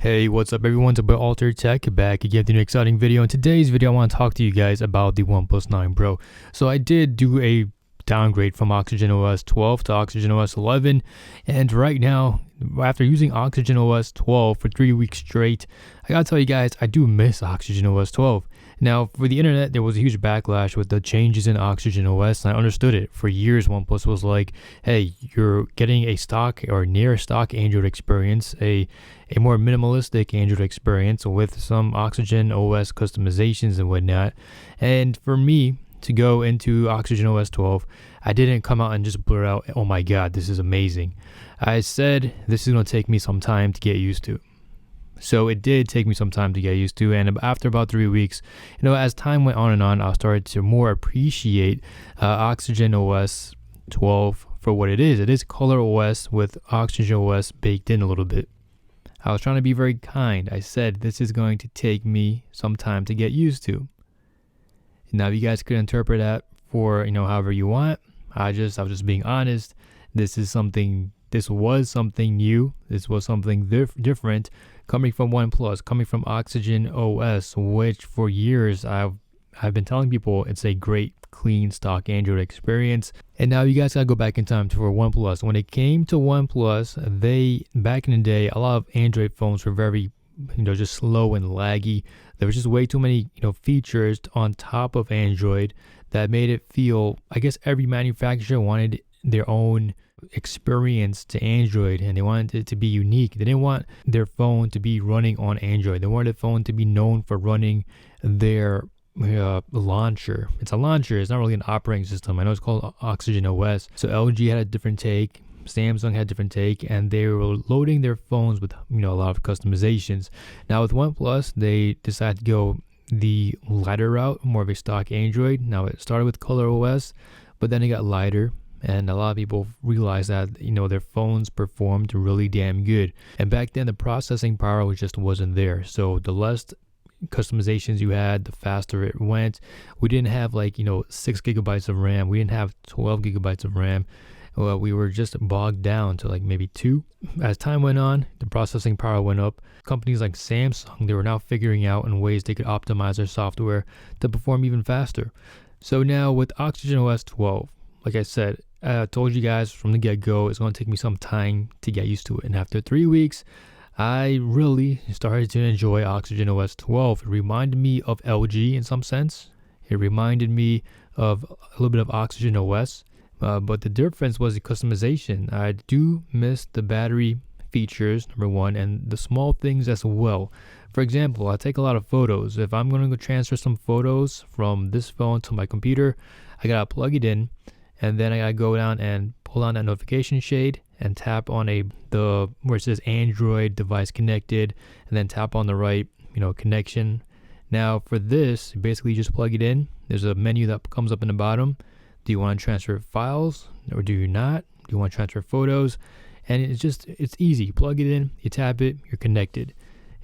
Hey, what's up everyone? It's about Alter Tech back again with an exciting video. In today's video, I want to talk to you guys about the OnePlus 9 Pro. So I did do a downgrade from OxygenOS 12 to OxygenOS 11, and right now, after using OxygenOS 12 for 3 weeks straight, I gotta tell you guys, I do miss OxygenOS 12. Now, for the internet, there was a huge backlash with the changes in OxygenOS, and I understood it. For years, OnePlus was like, hey, you're getting a stock or near stock Android experience, a more minimalistic Android experience with some OxygenOS customizations and whatnot. And for me to go into OxygenOS 12, I didn't come out and just blur out, oh my god, this is amazing. I said this is going to take me some time to get used to. So it did take me some time to get used to, and after about 3 weeks, as time went on and on, I started to more appreciate OxygenOS 12 for what it is. It is ColorOS with OxygenOS baked in a little bit. I was trying to be very kind. I said this is going to take me some time to get used to. Now you guys could interpret that for however you want. I was just being honest. This was something new. This was something different coming from OnePlus, coming from OxygenOS, which for years I've been telling people it's a great, clean, stock Android experience. And now you guys gotta go back in time for OnePlus. When it came to OnePlus, back in the day, a lot of Android phones were very, just slow and laggy. There was just way too many, features on top of Android that made it feel, I guess every manufacturer wanted their own experience to Android, and they wanted it to be unique. They didn't want their phone to be running on Android. They wanted their phone to be known for running their launcher. It's a launcher. It's not really an operating system. I know it's called OxygenOS. So LG had a different take. Samsung had a different take, and they were loading their phones with a lot of customizations. Now with OnePlus, they decided to go the lighter route, more of a stock Android. Now it started with ColorOS, but then it got lighter. And a lot of people realized that, their phones performed really damn good. And back then, the processing power just wasn't there. So the less customizations you had, the faster it went. We didn't have 6 gigabytes of RAM. We didn't have 12 gigabytes of RAM. Well, we were just bogged down to maybe 2. As time went on, the processing power went up. Companies like Samsung, they were now figuring out in ways they could optimize their software to perform even faster. So now with OxygenOS 12, like I said, I told you guys from the get-go, it's going to take me some time to get used to it. And after 3 weeks, I really started to enjoy OxygenOS 12. It reminded me of LG in some sense. It reminded me of a little bit of OxygenOS. But the difference was the customization. I do miss the battery features, number one, and the small things as well. For example, I take a lot of photos. If I'm going to go transfer some photos from this phone to my computer, I got to plug it in. And then I gotta go down and pull on that notification shade and tap on where it says Android device connected, and then tap on the right, connection. Now for this, basically you just plug it in. There's a menu that comes up in the bottom. Do you want to transfer files or do you not? Do you want to transfer photos? And it's easy. You plug it in, you tap it, you're connected.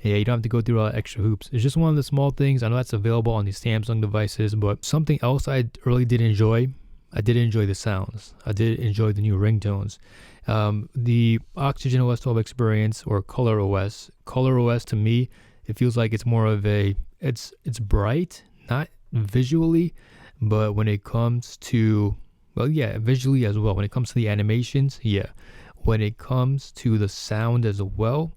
Yeah, you don't have to go through all the extra hoops. It's just one of the small things. I know that's available on these Samsung devices, but something else I really did enjoy. I did enjoy the sounds. I did enjoy the new ringtones. The OxygenOS 12 experience, or ColorOS. ColorOS to me, it feels like it's more of it's bright, not visually, but when it comes to, visually as well. When it comes to the animations, yeah. When it comes to the sound as well,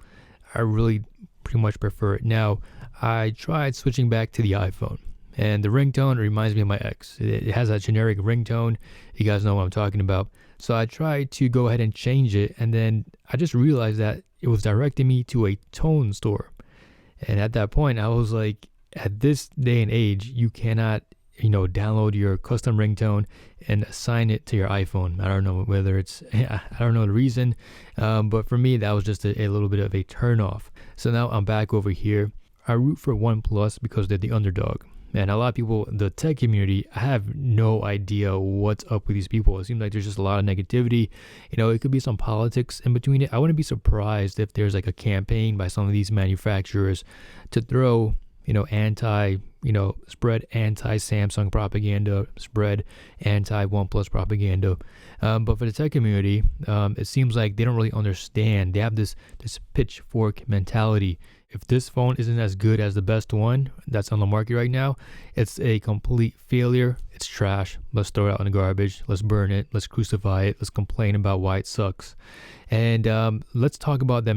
I really pretty much prefer it. Now, I tried switching back to the iPhone. And the ringtone reminds me of my ex. It has a generic ringtone. You guys know what I'm talking about. So I tried to go ahead and change it. And then I just realized that it was directing me to a tone store. And at that point, I was like, at this day and age, you cannot, download your custom ringtone and assign it to your iPhone. I don't know whether I don't know the reason. But for me, that was just a little bit of a turn off. So now I'm back over here. I root for OnePlus because they're the underdog. And a lot of people, the tech community, I have no idea what's up with these people. It seems like there's just a lot of negativity. It could be some politics in between it. I wouldn't be surprised if there's a campaign by some of these manufacturers to throw, anti spread anti-Samsung propaganda, spread anti-OnePlus propaganda. But for the tech community, it seems like they don't really understand. They have this pitchfork mentality. If this phone isn't as good as the best one that's on the market right now, it's a complete failure. It's trash. Let's throw it out in the garbage. Let's burn it. Let's crucify it. Let's complain about why it sucks. And let's talk about that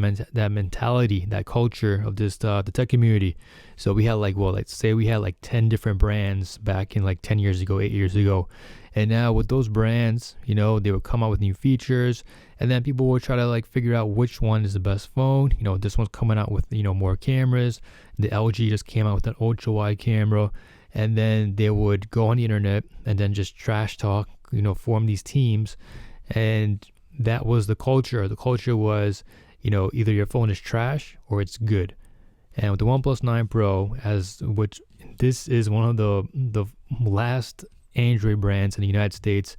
mentality, that culture of this the tech community. So we had let's say we had like 10 different brands back in like 10 years ago, 8 years ago. And now with those brands, they would come out with new features, and then people would try to like figure out which one is the best phone. This one's coming out with, more cameras. The LG just came out with an ultra wide camera, and then they would go on the internet and then just trash talk, form these teams. And that was the culture. The culture was, either your phone is trash or it's good. And with the OnePlus 9 Pro, which this is one of the last Android brands in the United States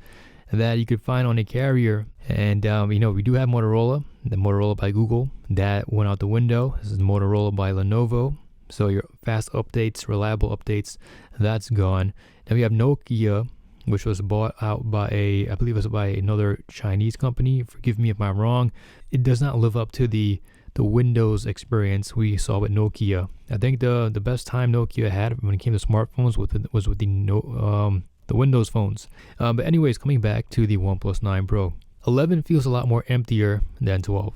that you could find on a carrier. And we do have Motorola, the Motorola by Google, that went out the window. This is Motorola by Lenovo. So your fast updates, reliable updates, that's gone. Then we have Nokia, which was bought out by I believe it was by another Chinese company. Forgive me if I'm wrong. It does not live up to the Windows experience we saw with Nokia. I think the best time Nokia had when it came to smartphones was with the Windows phones. But anyways, coming back to the OnePlus 9 Pro. 11 feels a lot more emptier than 12.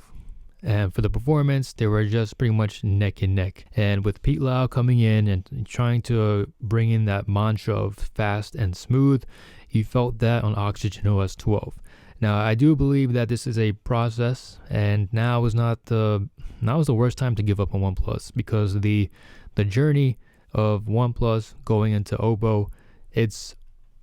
And for the performance, they were just pretty much neck and neck. And with Pete Lau coming in and trying to bring in that mantra of fast and smooth, you felt that on OxygenOS 12. Now, I do believe that this is a process, and now is the worst time to give up on OnePlus, because the journey of OnePlus going into Oppo, it's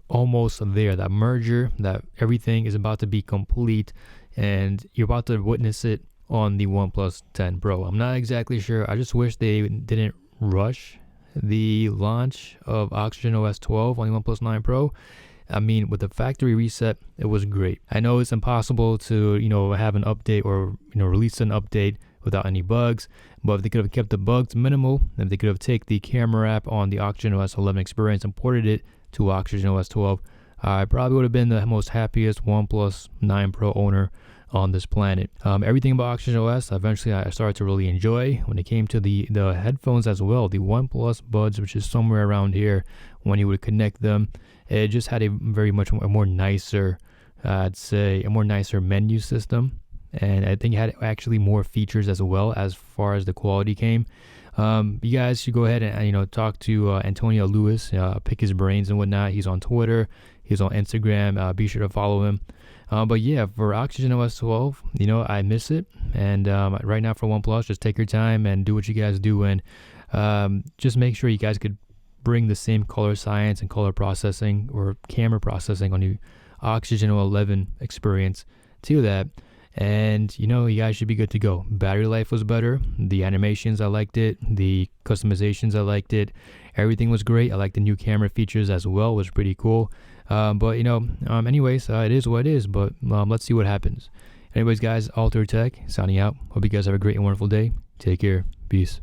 almost there. That merger, that everything is about to be complete, and you're about to witness it on the OnePlus 10 Pro. I'm not exactly sure. I just wish they didn't rush the launch of OxygenOS 12 on the OnePlus 9 Pro. I mean, with the factory reset, it was great. I know it's impossible to, have an update or, release an update without any bugs, but if they could have kept the bugs minimal, if they could have taken the camera app on the OxygenOS 11 experience and ported it to OxygenOS 12, I probably would have been the most happiest OnePlus 9 Pro owner on this planet. Everything about OxygenOS, eventually I started to really enjoy. When it came to the headphones as well, the OnePlus Buds, which is somewhere around here, when you would connect them, it just had a more nicer menu system. And I think it had actually more features as well as far as the quality came. You guys should go ahead and talk to Antonio Lewis, pick his brains and whatnot. He's on Twitter, he's on Instagram. Be sure to follow him. But yeah, for OxygenOS 12, I miss it. And right now for OnePlus, just take your time and do what you guys do, and just make sure you guys could bring the same color science and color processing or camera processing on the OxygenOS 11 experience to that. And you guys should be good to go. Battery life was better. The animations, I liked it. The customizations, I liked it. Everything was great. I liked the new camera features as well. It was pretty cool. But anyways, it is what it is. But let's see what happens. Anyways, guys, Alter Tech signing out. Hope you guys have a great and wonderful day. Take care. Peace.